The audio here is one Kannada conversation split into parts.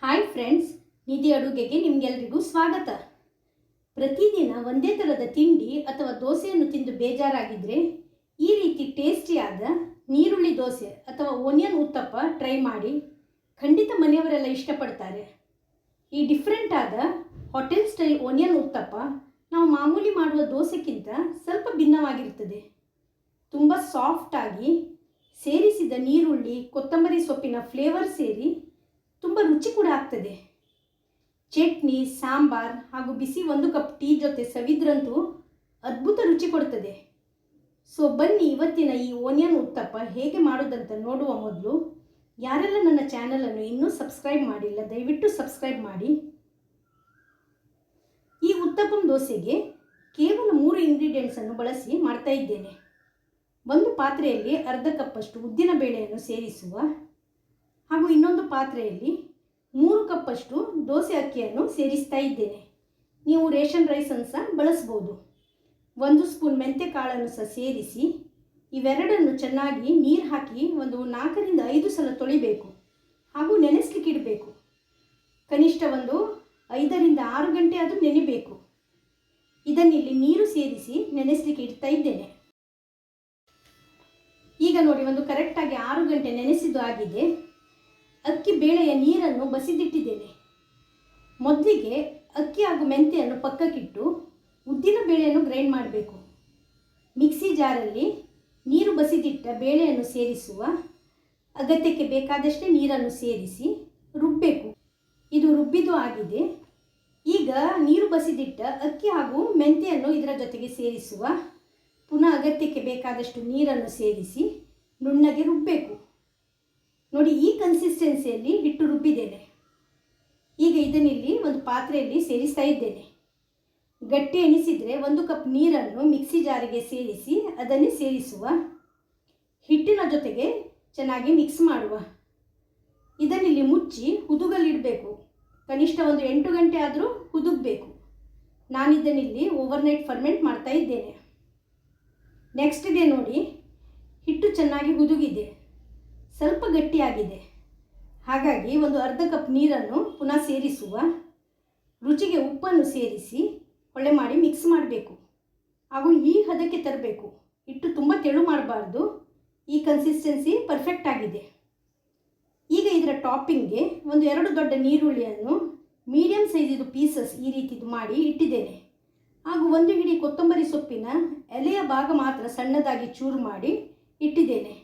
ಹಾಯ್ ಫ್ರೆಂಡ್ಸ್, ನಿಧಿ ಅಡುಗೆಗೆ ನಿಮಗೆಲ್ಲರಿಗೂ ಸ್ವಾಗತ. ಪ್ರತಿದಿನ ಒಂದೇ ಥರದ ತಿಂಡಿ ಅಥವಾ ದೋಸೆಯನ್ನು ತಿಂದು ಬೇಜಾರಾಗಿದ್ದರೆ ಈ ರೀತಿ ಟೇಸ್ಟಿಯಾದ ನೀರುಳ್ಳಿ ದೋಸೆ ಅಥವಾ ಓನಿಯನ್ ಉತ್ತಪ್ಪ ಟ್ರೈ ಮಾಡಿ. ಖಂಡಿತ ಮನೆಯವರೆಲ್ಲ ಇಷ್ಟಪಡ್ತಾರೆ. ಈ ಡಿಫ್ರೆಂಟ್ ಆದ ಹೋಟೆಲ್ ಸ್ಟೈಲ್ ಓನಿಯನ್ ಉತ್ತಪ್ಪ ನಾವು ಮಾಮೂಲಿ ಮಾಡುವ ದೋಸೆಗಿಂತ ಸ್ವಲ್ಪ ಭಿನ್ನವಾಗಿರ್ತದೆ. ತುಂಬ ಸಾಫ್ಟಾಗಿ ಸೇರಿಸಿದ ನೀರುಳ್ಳಿ ಕೊತ್ತಂಬರಿ ಸೊಪ್ಪಿನ ಫ್ಲೇವರ್ ಸೇರಿ ತುಂಬ ರುಚಿ ಕೂಡ ಆಗ್ತದೆ. ಚಟ್ನಿ, ಸಾಂಬಾರ್ ಹಾಗೂ ಬಿಸಿ 1 ಕಪ್ ಟೀ ಜೊತೆ ಸವಿದ್ರಂತೂ ಅದ್ಭುತ ರುಚಿ ಕೊಡ್ತದೆ. ಸೊ ಬನ್ನಿ, ಇವತ್ತಿನ ಈ ಓನಿಯನ್ ಉತ್ತಪ್ಪ ಹೇಗೆ ಮಾಡೋದಂತ ನೋಡುವ ಮೊದಲು ಯಾರೆಲ್ಲ ನನ್ನ ಚಾನಲನ್ನು ಇನ್ನೂ ಸಬ್ಸ್ಕ್ರೈಬ್ ಮಾಡಿಲ್ಲ ದಯವಿಟ್ಟು ಸಬ್ಸ್ಕ್ರೈಬ್ ಮಾಡಿ. ಈ ಉತ್ತಪ್ಪಂ ದೋಸೆಗೆ ಕೇವಲ 3 ಇಂಗ್ರೀಡಿಯೆಂಟ್ಸನ್ನು ಬಳಸಿ ಮಾಡ್ತಾ ಇದ್ದೇನೆ. ಒಂದು ಪಾತ್ರೆಯಲ್ಲಿ ಅರ್ಧ ಕಪ್ಪಷ್ಟು ಉದ್ದಿನ ಬೇಳೆಯನ್ನು ಸೇರಿಸುವ ಹಾಗೂ ಇನ್ನೊಂದು ಪಾತ್ರೆಯಲ್ಲಿ 3 ಕಪ್ಪಷ್ಟು ದೋಸೆ ಅಕ್ಕಿಯನ್ನು ಸೇರಿಸ್ತಾ ಇದ್ದೇನೆ. ನೀವು ರೇಷನ್ ರೈಸನ್ನು ಸಹ ಬಳಸ್ಬೋದು. 1 ಸ್ಪೂನ್ ಮೆಂತ್ಯ ಕಾಳನ್ನು ಸಹ ಸೇರಿಸಿ ಇವೆರಡನ್ನು ಚೆನ್ನಾಗಿ ನೀರು ಹಾಕಿ ಒಂದು 4 ರಿಂದ 5 ಸಲ ತೊಳಿಬೇಕು ಹಾಗೂ ನೆನೆಸ್ಲಿಕ್ಕೆ ಇಡಬೇಕು. ಕನಿಷ್ಠ ಒಂದು 5 ರಿಂದ 6 ಗಂಟೆ ಅದು ನೆನೆಬೇಕು. ಇದನ್ನಿಲ್ಲಿ ನೀರು ಸೇರಿಸಿ ನೆನೆಸ್ಲಿಕ್ಕೆ ಇಡ್ತಾ ಇದ್ದೇನೆ. ಈಗ ನೋಡಿ, ಒಂದು ಕರೆಕ್ಟಾಗಿ 6 ಗಂಟೆ ನೆನೆಸಿದ್ದು ಆಗಿದೆ. ಅಕ್ಕಿ ಬೇಳೆಯ ನೀರನ್ನು ಬಸಿದಿಟ್ಟಿದ್ದೇನೆ. ಮೊದಲಿಗೆ ಅಕ್ಕಿ ಹಾಗೂ ಮೆಂತ್ಯವನ್ನು ಪಕ್ಕಕ್ಕಿಟ್ಟು ಉದ್ದಿನ ಬೇಳೆಯನ್ನು ಗ್ರೈಂಡ್ ಮಾಡಬೇಕು. ಮಿಕ್ಸಿ ಜಾರಲ್ಲಿ ನೀರು ಬಸಿದಿಟ್ಟ ಬೇಳೆಯನ್ನು ಸೇರಿಸುವ, ಅಗತ್ಯಕ್ಕೆ ಬೇಕಾದಷ್ಟೇ ನೀರನ್ನು ಸೇರಿಸಿ ರುಬ್ಬಬೇಕು. ಇದು ರುಬ್ಬಿದ್ದು ಆಗಿದೆ. ಈಗ ನೀರು ಬಸಿದಿಟ್ಟ ಅಕ್ಕಿ ಹಾಗೂ ಮೆಂತ್ಯವನ್ನು ಇದರ ಜೊತೆಗೆ ಸೇರಿಸುವ, ಪುನಃ ಅಗತ್ಯಕ್ಕೆ ಬೇಕಾದಷ್ಟು ನೀರನ್ನು ಸೇರಿಸಿ ನುಣ್ಣಗೆ ರುಬ್ಬಬೇಕು. ನೋಡಿ, ಈ ಕನ್ಸಿಸ್ಟೆನ್ಸಿಯಲ್ಲಿ ಹಿಟ್ಟು ರುಬ್ಬಿದ್ದೇನೆ. ಈಗ ಇದನ್ನಿಲ್ಲಿ ಒಂದು ಪಾತ್ರೆಯಲ್ಲಿ ಸೇರಿಸ್ತಾ ಇದ್ದೇನೆ. ಗಟ್ಟಿ ಎಣಿಸಿದರೆ 1 ಕಪ್ ನೀರನ್ನು ಮಿಕ್ಸಿ ಜಾರಿಗೆ ಸೇರಿಸಿ ಅದನ್ನೇ ಸೇರಿಸುವ. ಹಿಟ್ಟಿನ ಜೊತೆಗೆ ಚೆನ್ನಾಗಿ ಮಿಕ್ಸ್ ಮಾಡುವ. ಇದನ್ನಿಲ್ಲಿ ಮುಚ್ಚಿ ಹುದುಗಲಿಡಬೇಕು. ಕನಿಷ್ಠ ಒಂದು 8 ಗಂಟೆ ಆದರೂ ಹುದುಗಬೇಕು. ನಾನಿದನ್ನಿಲ್ಲಿ ಓವರ್ನೈಟ್ ಫರ್ಮೆಂಟ್ ಮಾಡ್ತಾ ಇದ್ದೇನೆ. ನೆಕ್ಸ್ಟ್ ಡೇ ನೋಡಿ, ಹಿಟ್ಟು ಚೆನ್ನಾಗಿ ಹುದುಗಿದೆ, ಸ್ವಲ್ಪ ಗಟ್ಟಿಯಾಗಿದೆ. ಹಾಗಾಗಿ ಒಂದು ಅರ್ಧ ಕಪ್ ನೀರನ್ನು ಪುನಃ ಸೇರಿಸುವ. ರುಚಿಗೆ ಉಪ್ಪನ್ನು ಸೇರಿಸಿ ಒಳ್ಳೆ ಮಾಡಿ ಮಿಕ್ಸ್ ಮಾಡಬೇಕು ಹಾಗೂ ಈ ಹದಕ್ಕೆ ತರಬೇಕು. ಹಿಟ್ಟು ತುಂಬ ತೆಳು ಮಾಡಬಾರ್ದು. ಈ ಕನ್ಸಿಸ್ಟೆನ್ಸಿ ಪರ್ಫೆಕ್ಟ್ ಆಗಿದೆ. ಈಗ ಇದರ ಟಾಪಿಂಗ್ಗೆ ಒಂದು 2 ದೊಡ್ಡ ನೀರುಳ್ಳಿಯನ್ನು ಮೀಡಿಯಮ್ ಸೈಜಿದು ಪೀಸಸ್ ಈ ರೀತಿದು ಮಾಡಿ ಇಟ್ಟಿದ್ದೇನೆ. ಹಾಗೂ 1 ಹಿಡಿ ಕೊತ್ತಂಬರಿ ಸೊಪ್ಪಿನ ಎಲೆಯ ಭಾಗ ಮಾತ್ರ ಸಣ್ಣದಾಗಿ ಚೂರು ಮಾಡಿ ಇಟ್ಟಿದ್ದೇನೆ.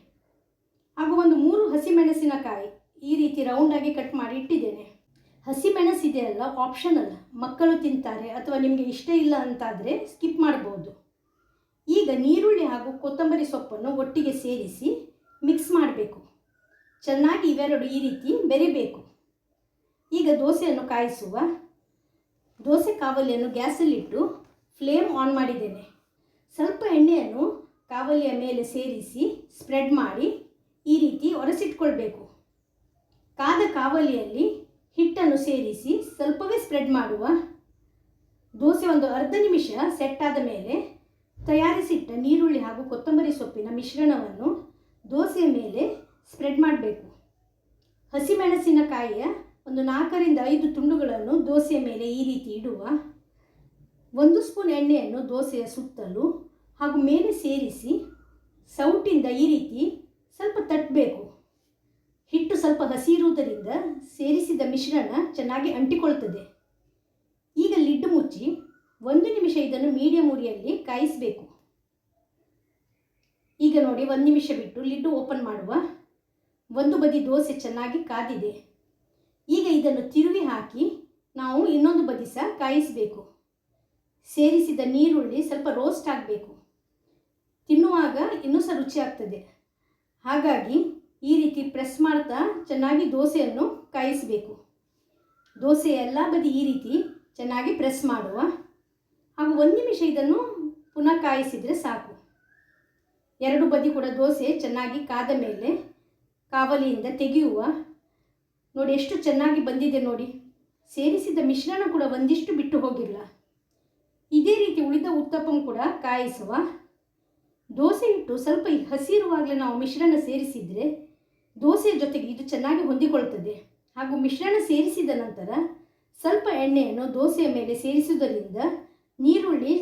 ಹಾಗೂ ಒಂದು 3 ಹಸಿಮೆಣಸಿನಕಾಯಿ ಈ ರೀತಿ ರೌಂಡಾಗಿ ಕಟ್ ಮಾಡಿ ಇಟ್ಟಿದ್ದೇನೆ. ಹಸಿಮೆಣಸಿದೆಯಲ್ಲ, ಆಪ್ಷನಲ್, ಮಕ್ಕಳು ತಿಂತಾರೆ ಅಥವಾ ನಿಮಗೆ ಇಷ್ಟ ಇಲ್ಲ ಅಂತಾದರೆ ಸ್ಕಿಪ್ ಮಾಡ್ಬೋದು. ಈಗ ನೀರುಳ್ಳಿ ಹಾಗೂ ಕೊತ್ತಂಬರಿ ಸೊಪ್ಪನ್ನು ಒಟ್ಟಿಗೆ ಸೇರಿಸಿ ಮಿಕ್ಸ್ ಮಾಡಬೇಕು. ಚೆನ್ನಾಗಿ ಇವೆರಡು ಈ ರೀತಿ ಬೆರಿಬೇಕು. ಈಗ ದೋಸೆಯನ್ನು ಕಾಯಿಸುವ. ದೋಸೆ ಕಾವಲಿಯನ್ನು ಗ್ಯಾಸಲ್ಲಿಟ್ಟು ಫ್ಲೇಮ್ ಆನ್ ಮಾಡಿದ್ದೇನೆ. ಸ್ವಲ್ಪ ಎಣ್ಣೆಯನ್ನು ಕಾವಲಿಯ ಮೇಲೆ ಸೇರಿಸಿ ಸ್ಪ್ರೆಡ್ ಮಾಡಿ ಈ ರೀತಿ ಒರೆಸಿಟ್ಕೊಳ್ಬೇಕು. ಕಾದ ಕಾವಲಿಯಲ್ಲಿ ಹಿಟ್ಟನ್ನು ಸೇರಿಸಿ ಸ್ವಲ್ಪವೇ ಸ್ಪ್ರೆಡ್ ಮಾಡುವ. ದೋಸೆ ಒಂದು ಅರ್ಧ ನಿಮಿಷ ಸೆಟ್ ಆದ ಮೇಲೆ ತಯಾರಿಸಿಟ್ಟ ನೀರುಳ್ಳಿ ಹಾಗೂ ಕೊತ್ತಂಬರಿ ಸೊಪ್ಪಿನ ಮಿಶ್ರಣವನ್ನು ದೋಸೆಯ ಮೇಲೆ ಸ್ಪ್ರೆಡ್ ಮಾಡಬೇಕು. ಹಸಿಮೆಣಸಿನಕಾಯಿಯ ಒಂದು 4 ರಿಂದ 5 ತುಂಡುಗಳನ್ನು ದೋಸೆಯ ಮೇಲೆ ಈ ರೀತಿ ಇಡುವ. 1 ಸ್ಪೂನ್ ಎಣ್ಣೆಯನ್ನು ದೋಸೆಯ ಸುತ್ತಲೂ ಹಾಗೂ ಮೇಲೆ ಸೇರಿಸಿ ಸೌಟಿಂದ ಈ ರೀತಿ ಸ್ವಲ್ಪ ತಟ್ಟಬೇಕು. ಹಿಟ್ಟು ಸ್ವಲ್ಪ ಹಸಿ ಇರುವುದರಿಂದ ಸೇರಿಸಿದ ಮಿಶ್ರಣ ಚೆನ್ನಾಗಿ ಅಂಟಿಕೊಳ್ತದೆ. ಈಗ ಲಿಡ್ ಮುಚ್ಚಿ 1 ನಿಮಿಷ ಇದನ್ನು ಮೀಡಿಯಂ ಉರಿಯಲ್ಲಿ ಕಾಯಿಸಬೇಕು. ಈಗ ನೋಡಿ, 1 ನಿಮಿಷ ಬಿಟ್ಟು ಲಿಡ್ ಓಪನ್ ಮಾಡುವ. ಒಂದು ಬದಿ ದೋಸೆ ಚೆನ್ನಾಗಿ ಕಾದಿದೆ. ಈಗ ಇದನ್ನು ತಿರುವಿ ಹಾಕಿ ನಾವು ಇನ್ನೊಂದು ಬದಿ ಸಹ ಕಾಯಿಸಬೇಕು. ಸೇರಿಸಿದ ನೀರುಳ್ಳಿ ಸ್ವಲ್ಪ ರೋಸ್ಟ್ ಆಗಬೇಕು. ತಿನ್ನುವಾಗ ಇನ್ನೂ ಸಹ ರುಚಿ ಆಗ್ತದೆ. ಹಾಗಾಗಿ ಈ ರೀತಿ ಪ್ರೆಸ್ ಮಾಡ್ತಾ ಚೆನ್ನಾಗಿ ದೋಸೆಯನ್ನು ಕಾಯಿಸಬೇಕು. ದೋಸೆ ಎಲ್ಲ ಬದಿ ಈ ರೀತಿ ಚೆನ್ನಾಗಿ ಪ್ರೆಸ್ ಮಾಡುವ ಹಾಗೂ 1 ನಿಮಿಷ ಇದನ್ನು ಪುನಃ ಕಾಯಿಸಿದರೆ ಸಾಕು. 2 ಬದಿ ಕೂಡ ದೋಸೆ ಚೆನ್ನಾಗಿ ಕಾದ ಮೇಲೆ ಕಾವಲಿಯಿಂದ ತೆಗೆಯುವ. ನೋಡಿ ಎಷ್ಟು ಚೆನ್ನಾಗಿ ಬಂದಿದೆ ನೋಡಿ. ಸೇರಿಸಿದ ಮಿಶ್ರಣ ಕೂಡ ಒಂದಿಷ್ಟು ಬಿಟ್ಟು ಹೋಗಿಲ್ಲ. ಇದೇ ರೀತಿ ಉಳಿದ ಉತ್ತಪ್ಪಂ ಕೂಡ ಕಾಯಿಸುವ. ದೋಸೆ ಹಿಟ್ಟು ಸ್ವಲ್ಪ ಹಸಿ ಇರುವಾಗಲೇ ನಾವು ಮಿಶ್ರಣ ಸೇರಿಸಿದರೆ ದೋಸೆ ಜೊತೆಗೆ ಇದು ಚೆನ್ನಾಗಿ ಹೊಂದಿಕೊಳ್ತದೆ. ಹಾಗೂ ಮಿಶ್ರಣ ಸೇರಿಸಿದ ನಂತರ ಸ್ವಲ್ಪ ಎಣ್ಣೆಯನ್ನು ದೋಸೆಯ ಮೇಲೆ ಸೇರಿಸುವುದರಿಂದ ನೀರುಳ್ಳಿ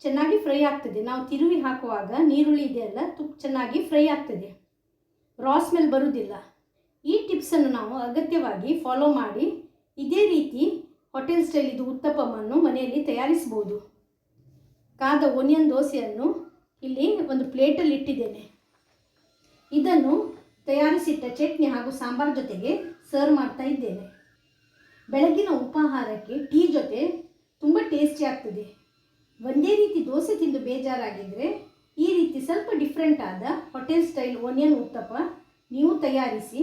ಚೆನ್ನಾಗಿ ಫ್ರೈ ಆಗ್ತದೆ. ನಾವು ತಿರುವಿ ಹಾಕುವಾಗ ನೀರುಳ್ಳಿ ಇದೆಯಲ್ಲ ಚೆನ್ನಾಗಿ ಫ್ರೈ ಆಗ್ತದೆ, ರಾ ಸ್ಮೆಲ್ ಬರುವುದಿಲ್ಲ. ಈ ಟಿಪ್ಸನ್ನು ನಾವು ಅಗತ್ಯವಾಗಿ ಫಾಲೋ ಮಾಡಿ ಇದೇ ರೀತಿ ಹೋಟೆಲ್ ಸ್ಟೈಲ್ ಇದು ಉತ್ತಪ್ಪವನ್ನು ಮನೆಯಲ್ಲಿ ತಯಾರಿಸ್ಬೋದು. ಕಾದ ಓನಿಯನ್ ದೋಸೆಯನ್ನು ಇಲ್ಲಿ ಒಂದು ಪ್ಲೇಟಲ್ಲಿ ಇಟ್ಟಿದ್ದೇನೆ. ಇದನ್ನು ತಯಾರಿಸಿಟ್ಟ ಚಟ್ನಿ ಹಾಗೂ ಸಾಂಬಾರ್ ಜೊತೆಗೆ ಸರ್ವ್ ಮಾಡ್ತಾ ಇದ್ದೇನೆ. ಬೆಳಗಿನ ಉಪಹಾರಕ್ಕೆ ಟೀ ಜೊತೆ ತುಂಬ ಟೇಸ್ಟಿ ಆಗ್ತದೆ. ಒಂದೇ ರೀತಿ ದೋಸೆ ತಿಂದು ಬೇಜಾರಾಗಿದ್ದರೆ ಈ ರೀತಿ ಸ್ವಲ್ಪ ಡಿಫ್ರೆಂಟ್ ಆದ ಹೋಟೆಲ್ ಸ್ಟೈಲ್ ಓನಿಯನ್ ಉತ್ತಪ್ಪ ನೀವು ತಯಾರಿಸಿ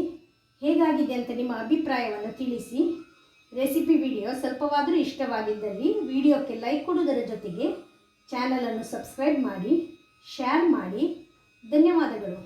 ಹೇಗಾಗಿದೆ ಅಂತ ನಿಮ್ಮ ಅಭಿಪ್ರಾಯವನ್ನು ತಿಳಿಸಿ. ರೆಸಿಪಿ ವಿಡಿಯೋ ಸ್ವಲ್ಪವಾದರೂ ಇಷ್ಟವಾಗಿದ್ದಲ್ಲಿ ವಿಡಿಯೋಕ್ಕೆ ಲೈಕ್ ಕೊಡುವುದರ ಜೊತೆಗೆ ಚಾನಲನ್ನು ಸಬ್ಸ್ಕ್ರೈಬ್ ಮಾಡಿ, ಶೇರ್ ಮಾಡಿ. ಧನ್ಯವಾದಗಳು.